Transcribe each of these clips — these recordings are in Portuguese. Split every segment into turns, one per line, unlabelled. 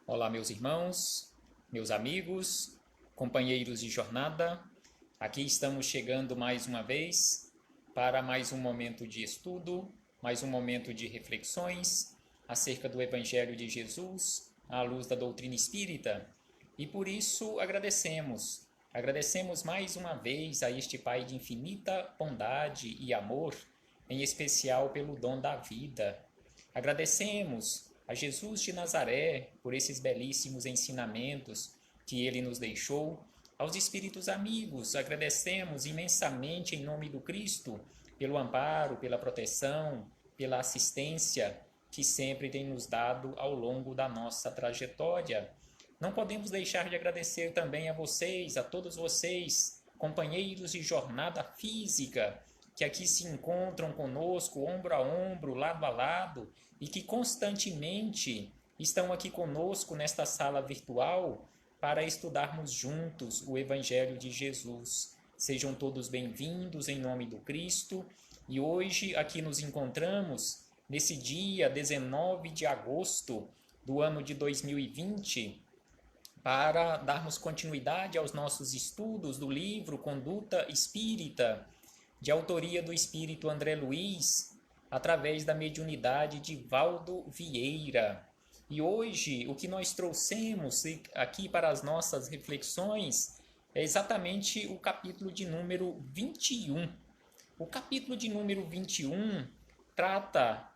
Olá, meus irmãos, meus amigos, companheiros de jornada. Aqui estamos chegando mais uma vez para mais um momento de estudo, mais um momento de reflexões acerca do Evangelho de Jesus, à luz da doutrina espírita. E por isso agradecemos mais uma vez a este Pai de infinita bondade e amor, em especial pelo dom da vida. Agradecemos a Jesus de Nazaré por esses belíssimos ensinamentos que ele nos deixou. Aos espíritos amigos, agradecemos imensamente em nome do Cristo pelo amparo, pela proteção, pela assistência que sempre tem nos dado ao longo da nossa trajetória. Não podemos deixar de agradecer também a vocês, a todos vocês, companheiros de jornada física, que aqui se encontram conosco, ombro a ombro, lado a lado, e que constantemente estão aqui conosco nesta sala virtual para estudarmos juntos o Evangelho de Jesus. Sejam todos bem-vindos em nome do Cristo. E hoje aqui nos encontramos nesse dia 19 de agosto do ano de 2020 para darmos continuidade aos nossos estudos do livro Conduta Espírita, de autoria do espírito André Luiz, através da mediunidade de Valdo Vieira. E hoje o que nós trouxemos aqui para as nossas reflexões é exatamente o capítulo de número 21. O capítulo de número 21 trata,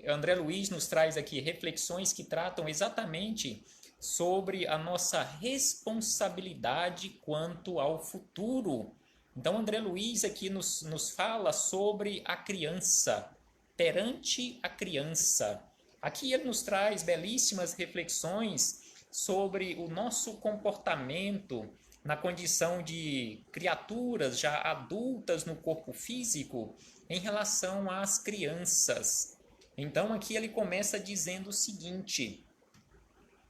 André Luiz nos traz aqui reflexões que tratam exatamente sobre a nossa responsabilidade quanto ao futuro. Então, André Luiz aqui nos fala sobre a criança, perante a criança. Aqui ele nos traz belíssimas reflexões sobre o nosso comportamento na condição de criaturas já adultas no corpo físico em relação às crianças. Então, aqui ele começa dizendo o seguinte: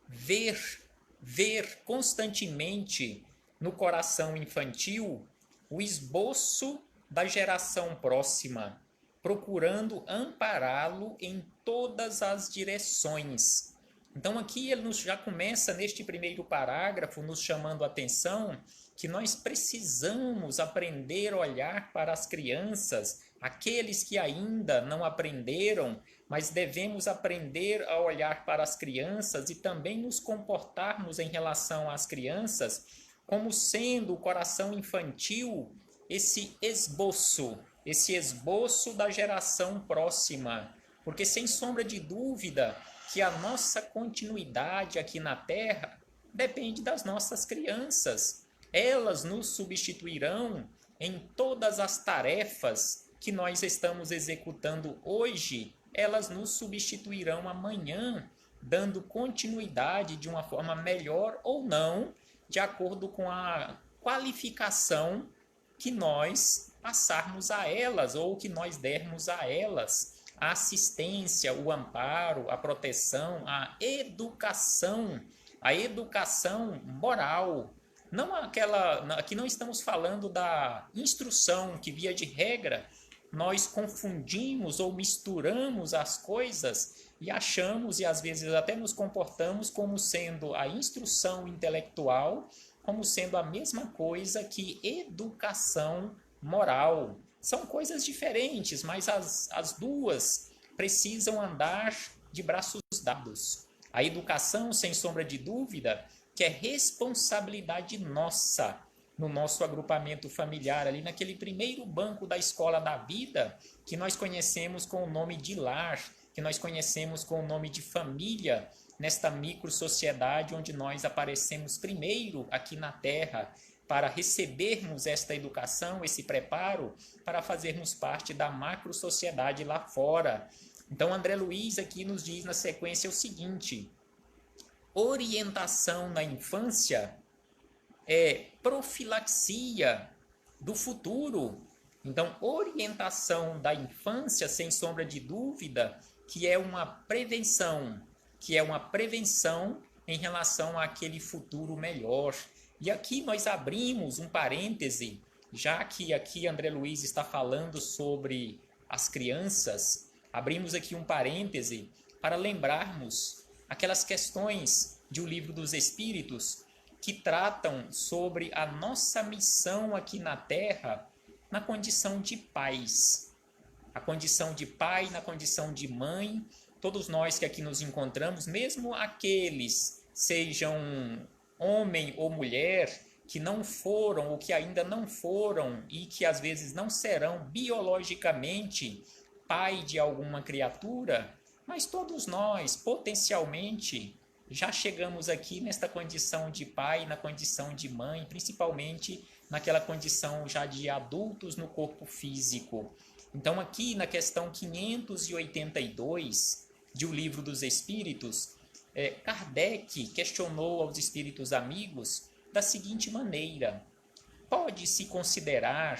ver constantemente no coração infantil o esboço da geração próxima, procurando ampará-lo em todas as direções. Então aqui ele já começa neste primeiro parágrafo nos chamando a atenção que nós precisamos aprender a olhar para as crianças, aqueles que ainda não aprenderam, mas devemos aprender a olhar para as crianças e também nos comportarmos em relação às crianças como sendo o coração infantil esse esboço da geração próxima. Porque sem sombra de dúvida que a nossa continuidade aqui na Terra depende das nossas crianças. Elas nos substituirão em todas as tarefas que nós estamos executando hoje, elas nos substituirão amanhã, dando continuidade de uma forma melhor ou não, de acordo com a qualificação que nós passarmos a elas ou que nós dermos a elas. A assistência, o amparo, a proteção, a educação moral. Não aquela, aqui não estamos falando da instrução que, via de regra, nós confundimos ou misturamos as coisas e achamos e às vezes até nos comportamos como sendo a instrução intelectual, como sendo a mesma coisa que educação moral. São coisas diferentes, mas as duas precisam andar de braços dados. A educação, sem sombra de dúvida, que é responsabilidade nossa, no nosso agrupamento familiar, ali naquele primeiro banco da escola da vida, que nós conhecemos com o nome de lar, que nós conhecemos com o nome de família, nesta micro-sociedade onde nós aparecemos primeiro aqui na Terra, para recebermos esta educação, esse preparo, para fazermos parte da macro-sociedade lá fora. Então, André Luiz aqui nos diz na sequência o seguinte: orientação na infância é profilaxia do futuro. Então, orientação da infância, sem sombra de dúvida, que é uma prevenção em relação àquele futuro melhor. E aqui nós abrimos um parêntese, já que aqui André Luiz está falando sobre as crianças, abrimos aqui um parêntese para lembrarmos aquelas questões de O Livro dos Espíritos, que tratam sobre a nossa missão aqui na Terra na condição de pais. A condição de pai, na condição de mãe, todos nós que aqui nos encontramos, mesmo aqueles, sejam homem ou mulher, que não foram ou que ainda não foram e que às vezes não serão biologicamente pai de alguma criatura, mas todos nós, potencialmente, já chegamos aqui nesta condição de pai, na condição de mãe, principalmente naquela condição já de adultos no corpo físico. Então aqui na questão 582 de O Livro dos Espíritos, Kardec questionou aos espíritos amigos da seguinte maneira: pode-se considerar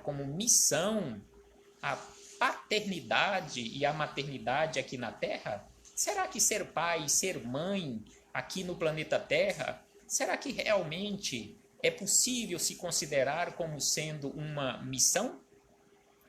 como missão a paternidade e a maternidade aqui na Terra? Será que ser pai e ser mãe aqui no planeta Terra, será que realmente é possível se considerar como sendo uma missão?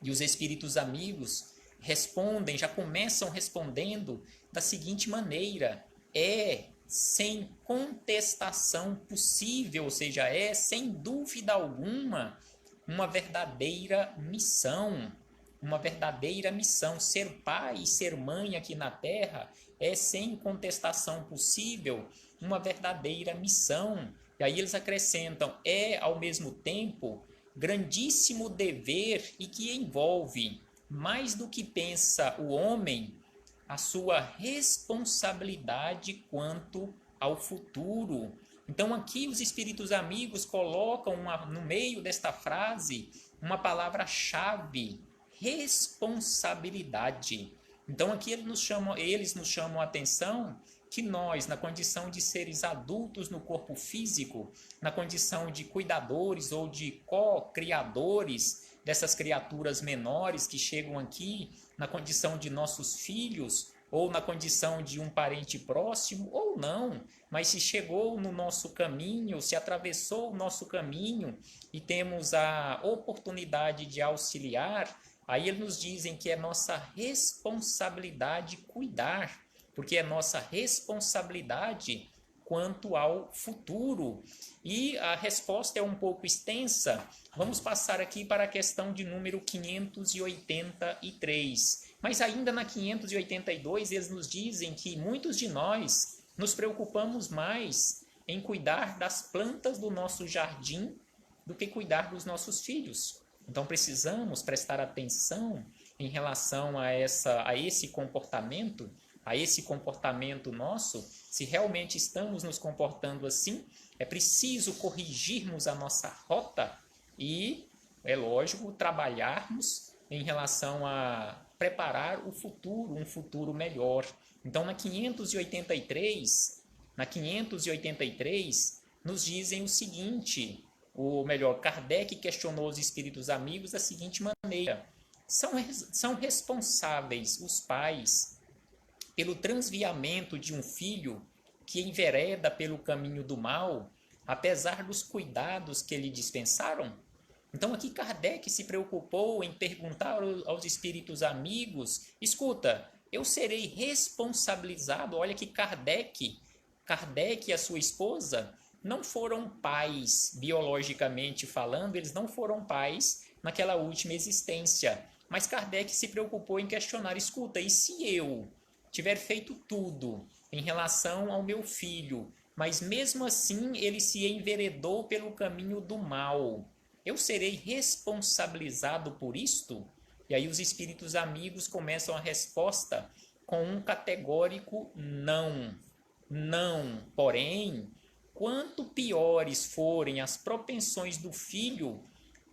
E os espíritos amigos respondem, já começam respondendo da seguinte maneira: é sem contestação possível, ou seja, é sem dúvida alguma uma verdadeira missão. Uma verdadeira missão. Ser pai e ser mãe aqui na Terra é sem contestação possível uma verdadeira missão. E aí eles acrescentam: é ao mesmo tempo grandíssimo dever e que envolve, mais do que pensa o homem, a sua responsabilidade quanto ao futuro. Então aqui os espíritos amigos colocam no meio desta frase uma palavra-chave: responsabilidade. Então aqui eles nos chamam a atenção que nós, na condição de seres adultos no corpo físico, na condição de cuidadores ou de co-criadores dessas criaturas menores que chegam aqui, na condição de nossos filhos, ou na condição de um parente próximo, ou não, mas se chegou no nosso caminho, se atravessou o nosso caminho e temos a oportunidade de auxiliar, aí eles nos dizem que é nossa responsabilidade cuidar, porque é nossa responsabilidade quanto ao futuro. E a resposta é um pouco extensa. Vamos passar aqui para a questão de número 583. Mas ainda na 582, eles nos dizem que muitos de nós nos preocupamos mais em cuidar das plantas do nosso jardim do que cuidar dos nossos filhos. Então precisamos prestar atenção em relação a esse comportamento nosso. Se realmente estamos nos comportando assim, é preciso corrigirmos a nossa rota e, é lógico, trabalharmos em relação a preparar o futuro, um futuro melhor. Então, na 583, nos dizem o seguinte, ou melhor, Kardec questionou os espíritos amigos da seguinte maneira: são responsáveis os pais pelo transviamento de um filho que envereda pelo caminho do mal, apesar dos cuidados que lhe dispensaram? Então aqui Kardec se preocupou em perguntar aos espíritos amigos: escuta, eu serei responsabilizado? Olha que Kardec e a sua esposa não foram pais, biologicamente falando, eles não foram pais naquela última existência. Mas Kardec se preocupou em questionar: escuta, e se eu tiver feito tudo em relação ao meu filho, mas mesmo assim ele se enveredou pelo caminho do mal, eu serei responsabilizado por isto? E aí os espíritos amigos começam a resposta com um categórico não. Não, porém, quanto piores forem as propensões do filho,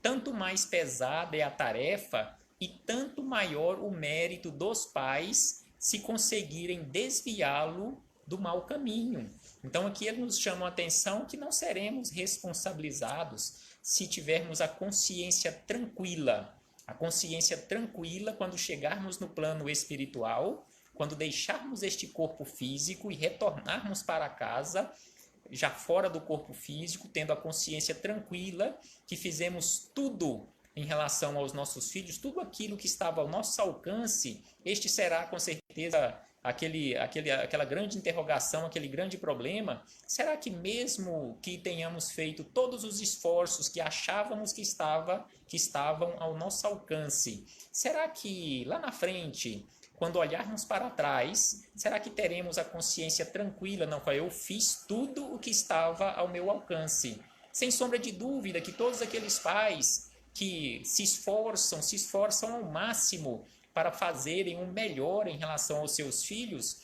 tanto mais pesada é a tarefa e tanto maior o mérito dos pais se conseguirem desviá-lo do mau caminho. Então aqui eles nos chamam a atenção que não seremos responsabilizados se tivermos a consciência tranquila. A consciência tranquila quando chegarmos no plano espiritual, quando deixarmos este corpo físico e retornarmos para casa, já fora do corpo físico, tendo a consciência tranquila que fizemos tudo em relação aos nossos filhos, tudo aquilo que estava ao nosso alcance, este será com certeza aquela grande interrogação, aquele grande problema: será que mesmo que tenhamos feito todos os esforços que achávamos que estavam ao nosso alcance, será que lá na frente, quando olharmos para trás, será que teremos a consciência tranquila? Não, eu fiz tudo o que estava ao meu alcance. Sem sombra de dúvida que todos aqueles pais que se esforçam ao máximo para fazerem o melhor em relação aos seus filhos,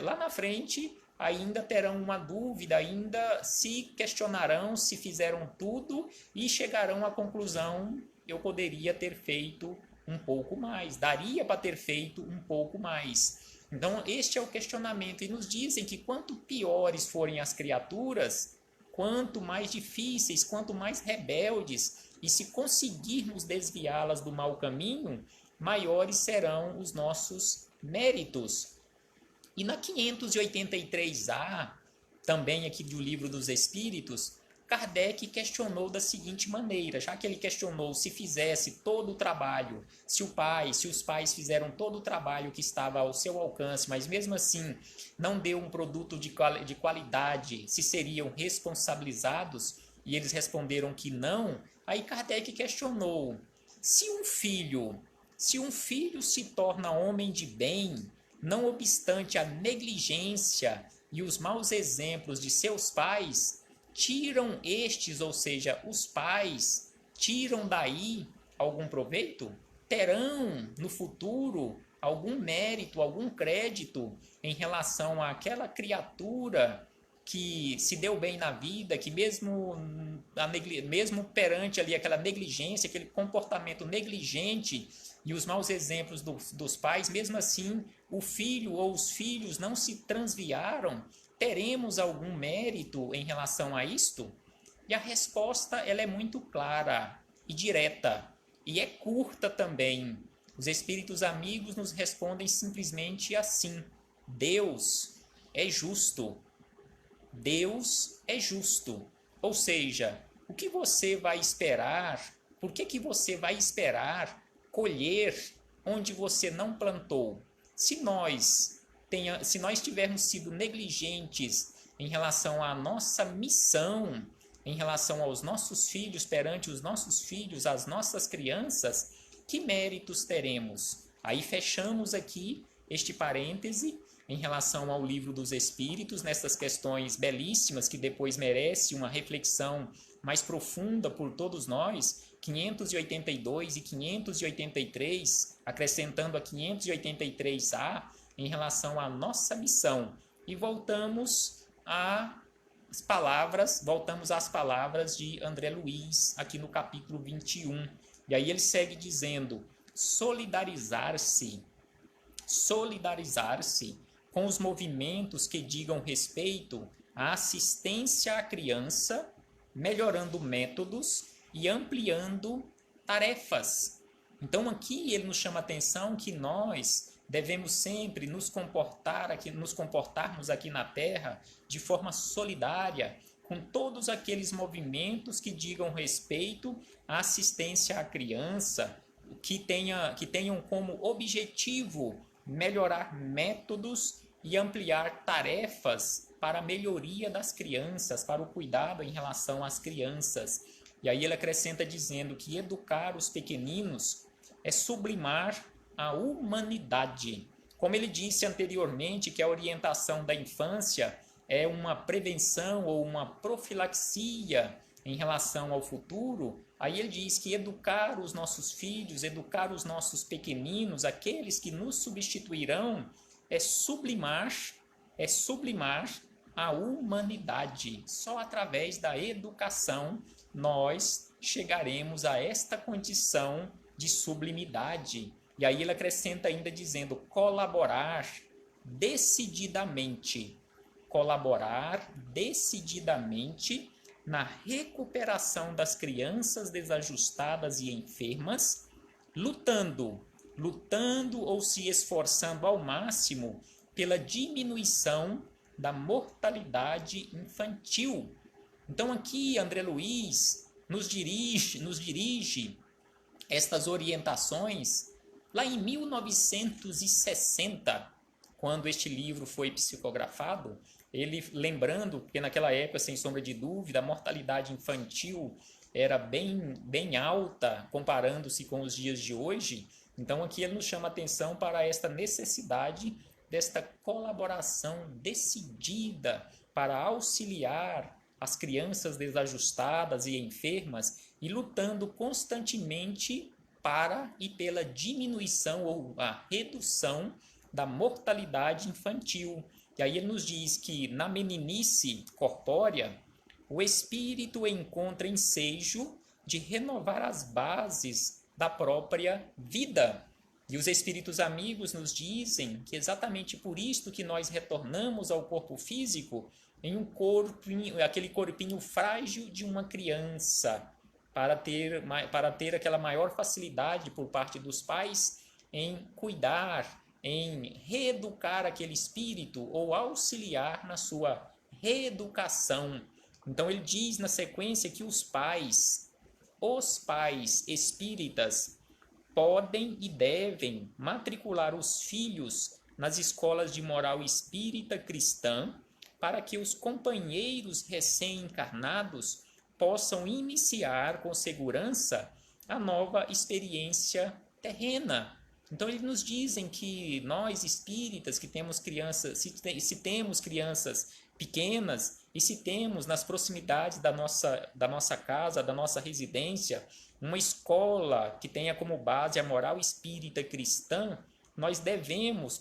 lá na frente ainda terão uma dúvida, ainda se questionarão se fizeram tudo e chegarão à conclusão: eu poderia ter feito um pouco mais, daria para ter feito um pouco mais. Então este é o questionamento, e nos dizem que quanto piores forem as criaturas, quanto mais difíceis, quanto mais rebeldes, e se conseguirmos desviá-las do mau caminho, maiores serão os nossos méritos. E na 583A, também aqui do Livro dos Espíritos, Kardec questionou da seguinte maneira, já que ele questionou se fizesse todo o trabalho, se os pais fizeram todo o trabalho que estava ao seu alcance, mas mesmo assim não deu um produto de qualidade, se seriam responsabilizados, e eles responderam que não. Aí Kardec questionou: se um filho se torna homem de bem, não obstante a negligência e os maus exemplos de seus pais, tiram estes, ou seja, os pais, tiram daí algum proveito? Terão no futuro algum mérito, algum crédito em relação àquela criatura que se deu bem na vida, que mesmo perante ali aquela negligência, aquele comportamento negligente e os maus exemplos dos pais, mesmo assim o filho ou os filhos não se transviaram? Teremos algum mérito em relação a isto? E a resposta ela é muito clara e direta, e é curta também. Os espíritos amigos nos respondem simplesmente assim: Deus é justo. Deus é justo. Ou seja, o que você vai esperar? Por que você vai esperar colher onde você não plantou? Se nós tivermos sido negligentes em relação à nossa missão, em relação aos nossos filhos, perante os nossos filhos, as nossas crianças, que méritos teremos? Aí fechamos aqui este parêntese em relação ao Livro dos Espíritos, nessas questões belíssimas que depois merece uma reflexão mais profunda por todos nós, 582 e 583, acrescentando a 583A, em relação à nossa missão. E voltamos às palavras de André Luiz, aqui no capítulo 21. E aí ele segue dizendo: solidarizar-se com os movimentos que digam respeito à assistência à criança, melhorando métodos e ampliando tarefas. Então aqui ele nos chama a atenção que nós devemos sempre nos comportarmos aqui na Terra de forma solidária com todos aqueles movimentos que digam respeito à assistência à criança, que tenham como objetivo melhorar métodos e ampliar tarefas para a melhoria das crianças, para o cuidado em relação às crianças. E aí ele acrescenta dizendo que educar os pequeninos é sublimar a humanidade. Como ele disse anteriormente, que a orientação da infância é uma prevenção ou uma profilaxia em relação ao futuro, aí ele diz que educar os nossos filhos, educar os nossos pequeninos, aqueles que nos substituirão, é sublimar a humanidade. Só através da educação nós chegaremos a esta condição de sublimidade. E aí ele acrescenta ainda dizendo: colaborar decididamente na recuperação das crianças desajustadas e enfermas, lutando ou se esforçando ao máximo pela diminuição da mortalidade infantil. Então aqui André Luiz nos dirige estas orientações lá em 1960, quando este livro foi psicografado, ele lembrando que naquela época, sem sombra de dúvida, a mortalidade infantil era bem alta comparando-se com os dias de hoje. Então aqui ele nos chama a atenção para esta necessidade desta colaboração decidida para auxiliar as crianças desajustadas e enfermas e lutando constantemente para e pela diminuição ou a redução da mortalidade infantil. E aí ele nos diz que na meninice corpórea, o espírito encontra ensejo de renovar as bases da própria vida. E os espíritos amigos nos dizem que exatamente por isto que nós retornamos ao corpo físico em um corpinho, aquele corpinho frágil de uma criança, para ter aquela maior facilidade por parte dos pais em cuidar, em reeducar aquele espírito ou auxiliar na sua reeducação. Então ele diz na sequência que os pais espíritas, podem e devem matricular os filhos nas escolas de moral espírita cristã para que os companheiros recém-encarnados possam iniciar com segurança a nova experiência terrena. Então eles nos dizem que nós espíritas que temos crianças, se temos crianças pequenas e se temos nas proximidades da nossa casa, da nossa residência, uma escola que tenha como base a moral espírita cristã, nós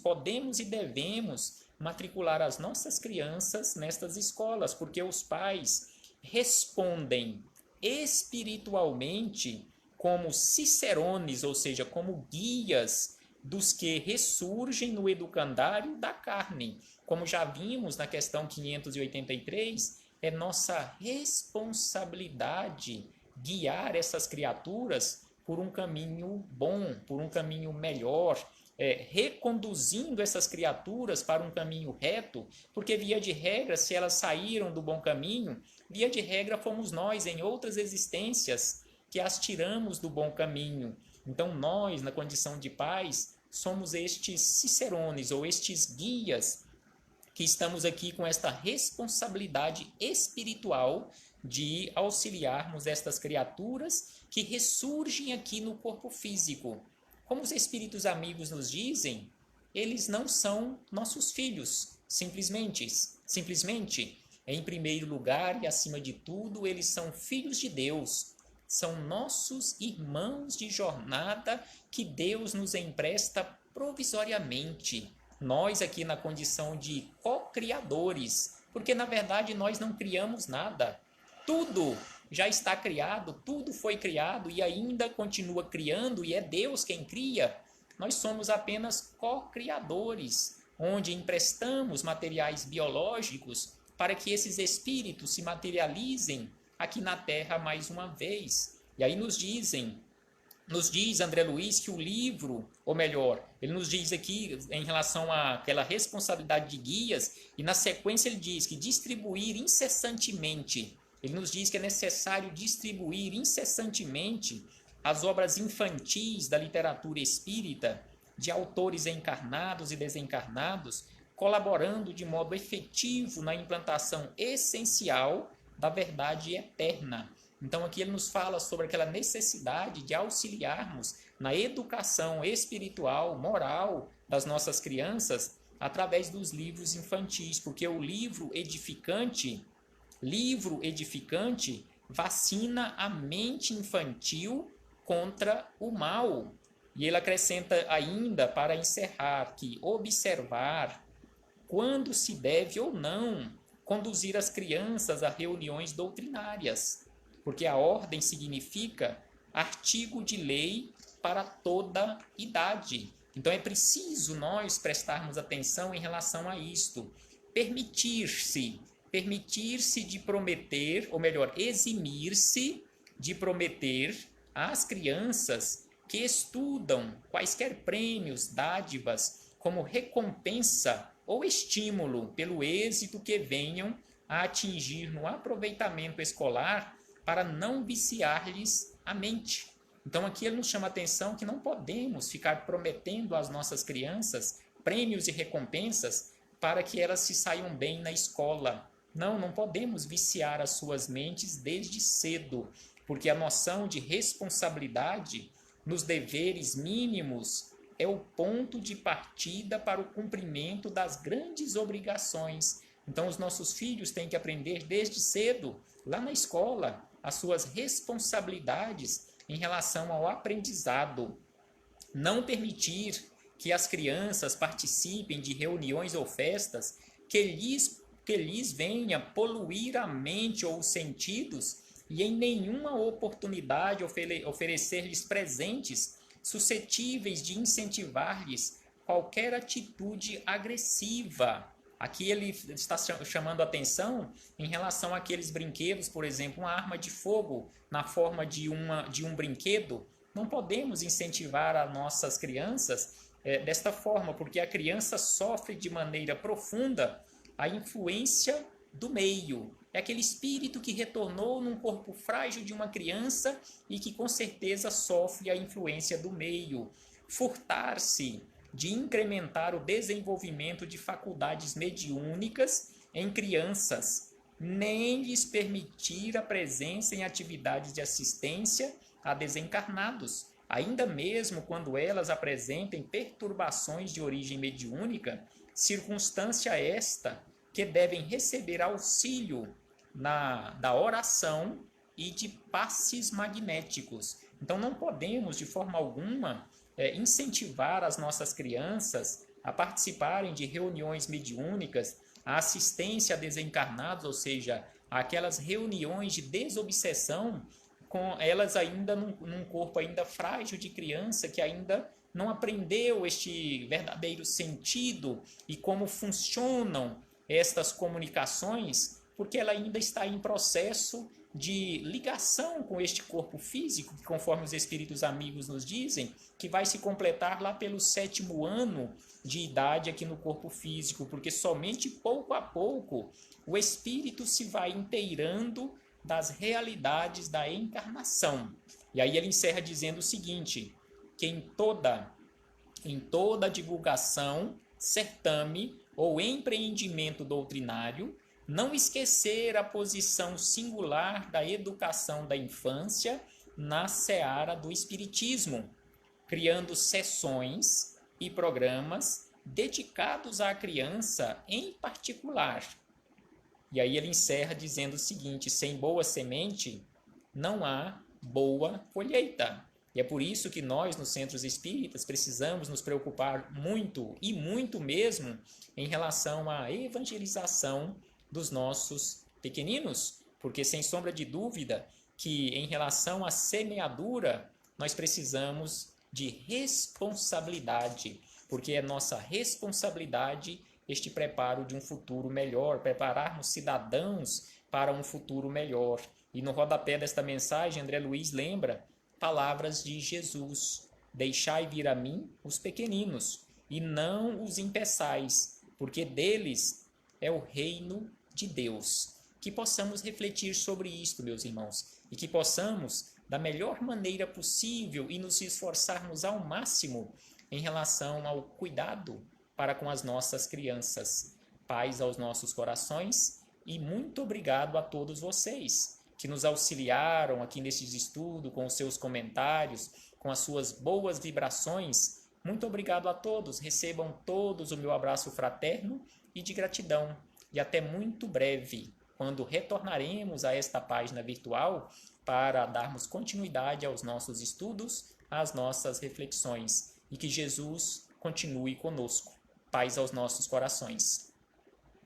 podemos e devemos matricular as nossas crianças nestas escolas, porque os pais respondem espiritualmente como cicerones, ou seja, como guias dos que ressurgem no educandário da carne. Como já vimos na questão 583, é nossa responsabilidade guiar essas criaturas por um caminho bom, por um caminho melhor, reconduzindo essas criaturas para um caminho reto, porque via de regra, se elas saíram do bom caminho, via de regra fomos nós em outras existências que as tiramos do bom caminho. Então nós, na condição de pais, somos estes cicerones ou estes guias que estamos aqui com esta responsabilidade espiritual de auxiliarmos estas criaturas que ressurgem aqui no corpo físico. Como os espíritos amigos nos dizem, eles não são nossos filhos, simplesmente. Em primeiro lugar e acima de tudo, eles são filhos de Deus. São nossos irmãos de jornada que Deus nos empresta provisoriamente. Nós aqui na condição de co-criadores, porque na verdade nós não criamos nada. Tudo já está criado, tudo foi criado e ainda continua criando e é Deus quem cria. Nós somos apenas co-criadores, onde emprestamos materiais biológicos para que esses espíritos se materializem aqui na Terra mais uma vez. E aí nos diz André Luiz que o livro, ou melhor, ele nos diz aqui em relação àquela responsabilidade de guias, e na sequência ele diz que distribuir incessantemente, ele nos diz que é necessário distribuir incessantemente as obras infantis da literatura espírita, de autores encarnados e desencarnados, colaborando de modo efetivo na implantação essencial da verdade eterna. Então aqui ele nos fala sobre aquela necessidade de auxiliarmos na educação espiritual, moral das nossas crianças através dos livros infantis, porque o livro edificante vacina a mente infantil contra o mal. E ele acrescenta ainda, para encerrar, que observar quando se deve ou não conduzir as crianças a reuniões doutrinárias, porque a ordem significa artigo de lei para toda idade. Então é preciso nós prestarmos atenção em relação a isto. Permitir-se de prometer, ou melhor, eximir-se de prometer às crianças que estudam quaisquer prêmios, dádivas, como recompensa ou estímulo pelo êxito que venham a atingir no aproveitamento escolar, para não viciar-lhes a mente. Então aqui ele nos chama a atenção que não podemos ficar prometendo às nossas crianças prêmios e recompensas para que elas se saiam bem na escola. Não, não podemos viciar as suas mentes desde cedo, porque a noção de responsabilidade nos deveres mínimos é o ponto de partida para o cumprimento das grandes obrigações. Então, os nossos filhos têm que aprender desde cedo, lá na escola, as suas responsabilidades em relação ao aprendizado. Não permitir que as crianças participem de reuniões ou festas que lhes venha poluir a mente ou os sentidos e em nenhuma oportunidade oferecer-lhes presentes suscetíveis de incentivar-lhes qualquer atitude agressiva. Aqui ele está chamando a atenção em relação àqueles brinquedos, por exemplo, uma arma de fogo na forma de um brinquedo. Não podemos incentivar as nossas crianças desta forma, porque a criança sofre de maneira profunda a influência do meio. É aquele espírito que retornou num corpo frágil de uma criança e que com certeza sofre a influência do meio. Furtar-se de incrementar o desenvolvimento de faculdades mediúnicas em crianças, nem lhes permitir a presença em atividades de assistência a desencarnados, ainda mesmo quando elas apresentem perturbações de origem mediúnica, circunstância esta que devem receber auxílio da oração e de passes magnéticos. Então não podemos de forma alguma incentivar as nossas crianças a participarem de reuniões mediúnicas, a assistência a desencarnados, ou seja, aquelas reuniões de desobsessão, com elas ainda num corpo ainda frágil de criança que ainda não aprendeu este verdadeiro sentido e como funcionam estas comunicações, porque ela ainda está em processo de ligação com este corpo físico, que conforme os espíritos amigos nos dizem, que vai se completar lá pelo 7º ano de idade aqui no corpo físico, porque somente pouco a pouco o espírito se vai inteirando das realidades da encarnação. E aí ele encerra dizendo o seguinte, que em toda divulgação, certame ou empreendimento doutrinário, não esquecer a posição singular da educação da infância na seara do espiritismo, criando sessões e programas dedicados à criança em particular. E aí ele encerra dizendo o seguinte, sem boa semente não há boa colheita. E é por isso que nós, nos centros espíritas, precisamos nos preocupar muito, e muito mesmo, em relação à evangelização dos nossos pequeninos, porque sem sombra de dúvida que em relação à semeadura nós precisamos de responsabilidade, porque é nossa responsabilidade este preparo de um futuro melhor, prepararmos cidadãos para um futuro melhor. E no rodapé desta mensagem, André Luiz lembra palavras de Jesus: deixai vir a mim os pequeninos, e não os impeçais, porque deles é o reino de Deus. Que possamos refletir sobre isto, meus irmãos, e que possamos, da melhor maneira possível, e nos esforçarmos ao máximo em relação ao cuidado para com as nossas crianças. Paz aos nossos corações e muito obrigado a todos vocês que nos auxiliaram aqui nesses estudos, com os seus comentários, com as suas boas vibrações. Muito obrigado a todos. Recebam todos o meu abraço fraterno e de gratidão. E até muito breve, quando retornaremos a esta página virtual para darmos continuidade aos nossos estudos, às nossas reflexões. E que Jesus continue conosco. Paz aos nossos corações.